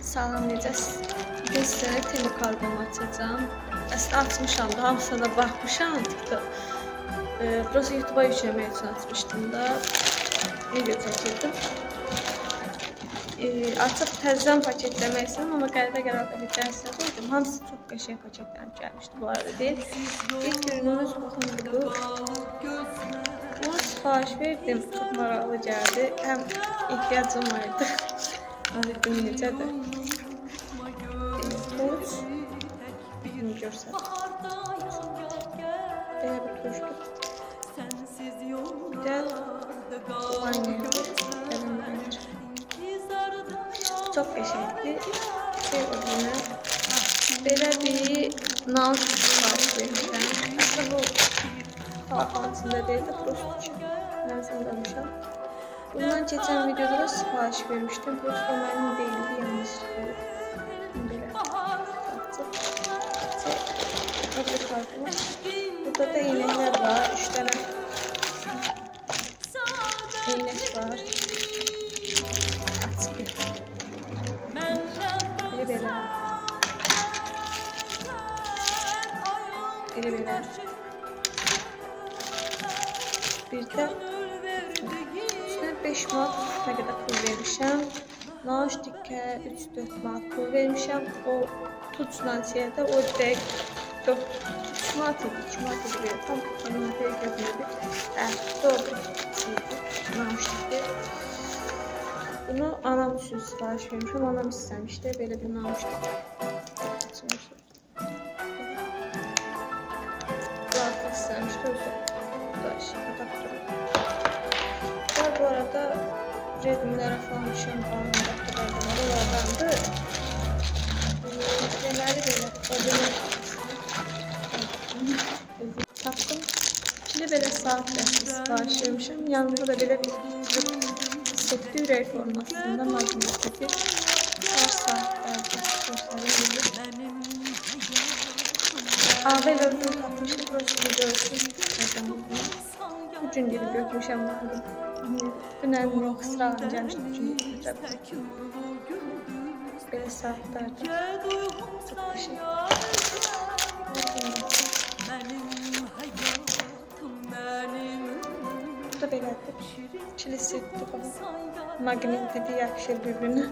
Salam, necəsiz? Bugün sizlərə telekarbomu açacağım. Əslində açmışam da, hamısına da baxmışam TikTok. Burası YouTube'a yükləmək üçün açmışdım da. Video çəkirdim. Açıb təzədən paketləmək istədim, amma qəribə hekayəsində qoydum. Hamısı çox qəşəng paketlərim gəlmişdi bu arada deyil. İlk ürünümüz baxın budur. Buna sipariş verdim, çox maraqlı gəldi. Həm ehtiyacım vardı. Azədim necədir? Tuz. Bunu görsək. Belə bir tuşdur. Bir də liner. Çox qəşəngdir. Belə bir nail sipariş vermişəm. Aslında bu altında deyil də prosto ki. Mən sandamışam. Bundan keçən videoda da sipariş vermişdim. Prosto mənim deyildi, yanlışlıqla. Belə. Burada da iğnəklər var. 3 dənə iğnək var. Açıq. Biri belə. Biri belə. Bir də 5 manat nə qədər pul vermişəm. Naştikə 3-4 manat pul vermişəm. O tutulan şeydə o dəqiq 3 manat idi, 2 manat idi. Tam kilometrə görünürdü. Doğru şeydi. Naştikdir. Bunu anam üçün sipariş vermişəm. Anam istəmişdi. Belə bir naştik. Bu artıq istəmişdi. Bu arada redimlərə falan düşən onlardandır. Deməli belə, o belə tapdım. İçində belə saat sipariş vermişəm. Yanında da belə bir setli ürək formasında maqnitli saatlərdir. Ağabey və ürün tapmışım. Burası videosu. Üçün gibi götürmüşəm vardı. Dünən yox, sıralım gəlmişdim. Üçün götürəcəm. Belə saatlərdir. Çox qəşəng. Bu da belədir. İkili setdir falan. Maqnitlidir, yaxşı bir-birinə.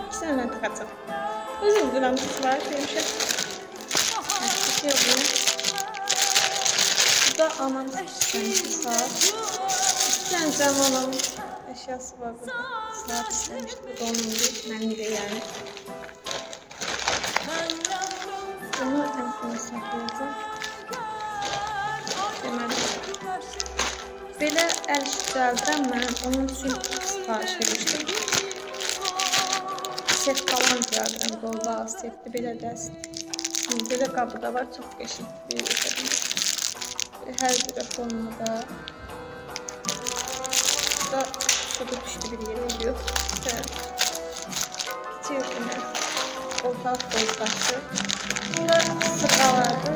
İkisini mən taxacam. Özüm duram sipariş vermişəm. Bu da anam istəmişdi saat. İstəyəcəm anamın əşyası var burada. Saat istəmişdi. Bu da onundur. Mənim də yəni. Bunu ən sona saklayacağım. Deməli. Belə əl düzəldirəm mən. Onun üçün sipariş vermişdim. Set falan düzəldirəm. Qolba setli belə dəst. Belə qabı da var. Çox qəşəngdir. Hər bir formada. Burada suda düştü bir yere oluyor. Geçiyor yine. Ortalık bozlaştı. Bunlar sıralardı.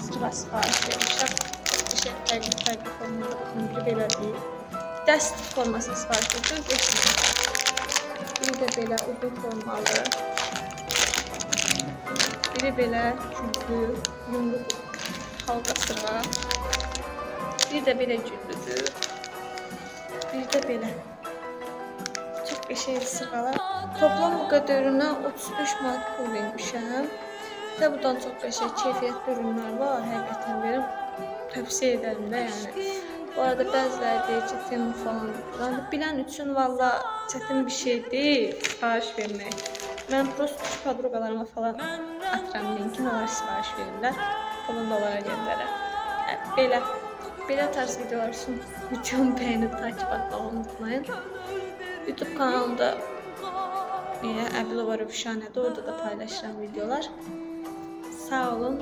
Sıra sipariş vermişəm. Fərqli formada. Biri belə deyil. Dəst formasını sipariş vermişəm. Biri də belə uzun formalı. Biri belə küllü, yumruq halqa sıra. Bir də belə cüllüdür. Bir də belə. Çox qəşəng sıralar. Toplam bu qədərinə 35 manat pul vermişəm. Bir də buradan çox qəşəng keyfiyyətli ürünlər var. Həqiqətən verim. Tövsiyə edərim də yəni. Bu arada bəziləri deyir ki, Temu falan. Yəni, bilən üçün valla çətin bir şey deyil sipariş vermək. Mən prosto podruqalarıma falan atıram linkini, onlar sipariş verirlər. Pulunu da onlara göndərəm. Belə tarz videolar üçün videomu bəyənib takip atmağı unutmayın. YouTube kanalımda Əbilova Rövşanədir, orada da paylaşıram videolar. Sağ olun.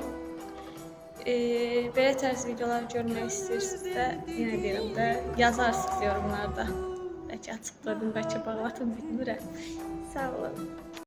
Belə tarz videolar görmək istəyirsinizsə, yenə deyirəm də, yazarsınız yorumlarda. Bəlkə açıqladım, bəlkə bağlatım, bilmirəm. Sağ olun.